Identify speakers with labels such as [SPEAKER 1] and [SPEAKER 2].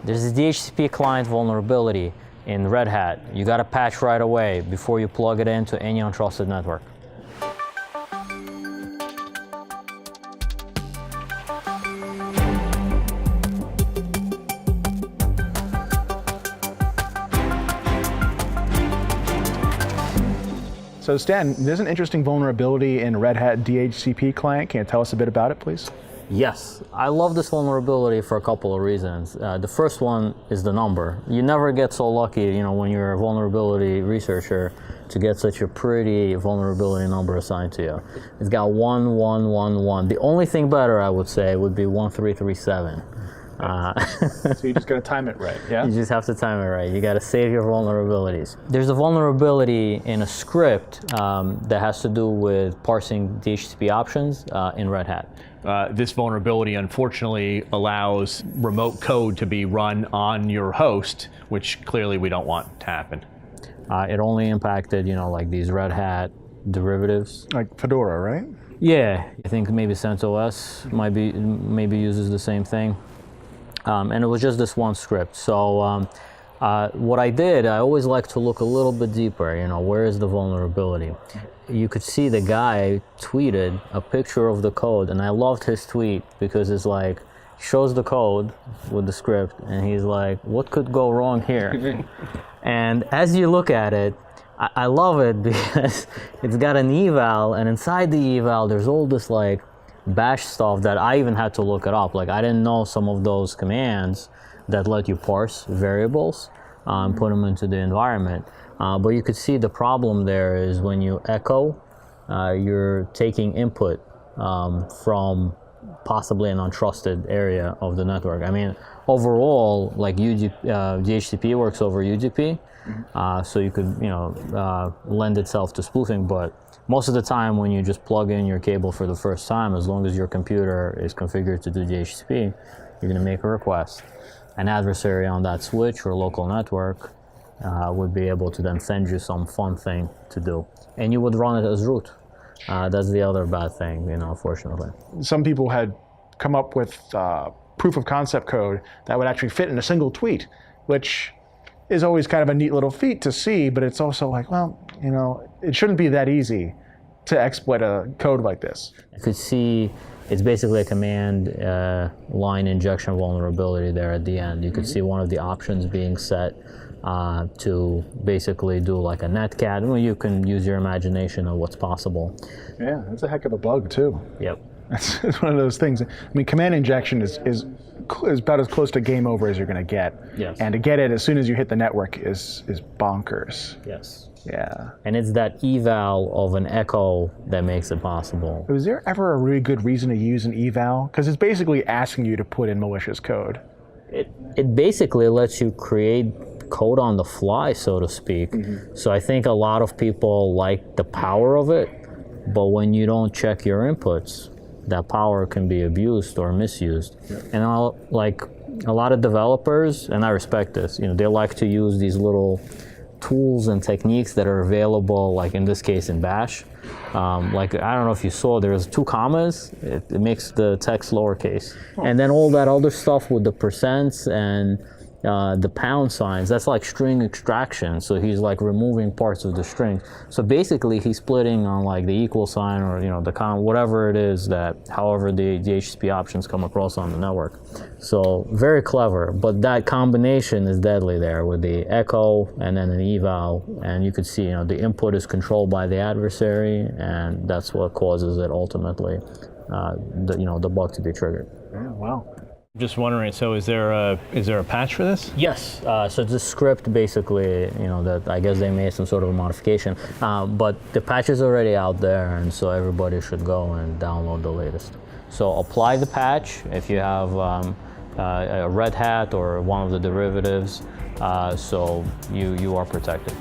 [SPEAKER 1] There's a DHCP client vulnerability in Red Hat. You got to patch right away before you plug it into any untrusted network.
[SPEAKER 2] So Stan, there's an interesting vulnerability in Red Hat DHCP client. Can you tell us a bit about it, please?
[SPEAKER 1] Yes, I love this vulnerability for a couple of reasons. The first one is the number. You never get so lucky, when you're a vulnerability researcher, to get such a pretty vulnerability number assigned to you. It's got 1111. The only thing better, I would say, would be 1337.
[SPEAKER 2] So you just got to time it right, yeah?
[SPEAKER 1] You just have to time it right. You got to save your vulnerabilities. There's a vulnerability in a script that has to do with parsing DHCP options in Red Hat.
[SPEAKER 3] This vulnerability, unfortunately, allows remote code to be run on your host, which clearly we don't want to happen.
[SPEAKER 1] It only impacted, like these Red Hat derivatives.
[SPEAKER 2] Like Fedora, right?
[SPEAKER 1] Yeah, I think maybe CentOS maybe uses the same thing. And it was just this one script. So what I did, I always like to look a little bit deeper, where is the vulnerability? You could see the guy tweeted a picture of the code, and I loved his tweet because it's like, shows the code with the script, and he's like, what could go wrong here? And as you look at it, I love it because it's got an eval, and inside the eval, there's all this bash stuff that I even had to look it up. I didn't know some of those commands that let you parse variables and put them into the environment. But you could see the problem there is when you echo, you're taking input from possibly an untrusted area of the network. I mean, overall, DHCP works over UDP, so you could, lend itself to spoofing, but most of the time when you just plug in your cable for the first time, as long as your computer is configured to do DHCP, you're going to make a request. An adversary on that switch or local network would be able to then send you some fun thing to do. And you would run it as root. That's the other bad thing, unfortunately.
[SPEAKER 2] Some people had come up with proof of concept code that would actually fit in a single tweet, which is always kind of a neat little feat to see, but it's also like, well, it shouldn't be that easy to exploit a code like this.
[SPEAKER 1] You could see it's basically a command line injection vulnerability there at the end. You could see one of the options being set to basically do like a netcat. Well, you can use your imagination of what's possible.
[SPEAKER 2] Yeah, that's a heck of a bug too.
[SPEAKER 1] Yep.
[SPEAKER 2] It's one of those things. I mean, command injection is about as close to game over as you're going to get.
[SPEAKER 1] Yes.
[SPEAKER 2] And to get it as soon as you hit the network is bonkers.
[SPEAKER 1] Yes.
[SPEAKER 2] Yeah.
[SPEAKER 1] And it's that eval of an echo that makes it possible.
[SPEAKER 2] Was there ever a really good reason to use an eval? Because it's basically asking you to put in malicious code.
[SPEAKER 1] It basically lets you create code on the fly, so to speak. So I think a lot of people like the power of it, but when you don't check your inputs, that power can be abused or misused. Yeah. And a lot of developers, and I respect this, they like to use these little tools and techniques that are available, like in this case in Bash. I don't know if you saw, there's 2 commas, it makes the text lowercase. And then all that other stuff with the percents and the pound signs, that's like string extraction. So he's removing parts of the string. So basically he's splitting on the equal sign or the comma, whatever it is that, however the DHCP options come across on the network. So very clever, but that combination is deadly there with the echo and then an eval, and you could see the input is controlled by the adversary, and that's what causes it ultimately, the bug to be triggered.
[SPEAKER 2] Yeah, wow.
[SPEAKER 3] Just wondering, so is there a patch for this?
[SPEAKER 1] Yes. So the script basically, that I guess they made some sort of a modification, but the patch is already out there, and so everybody should go and download the latest. So apply the patch if you have a Red Hat or one of the derivatives, so you are protected.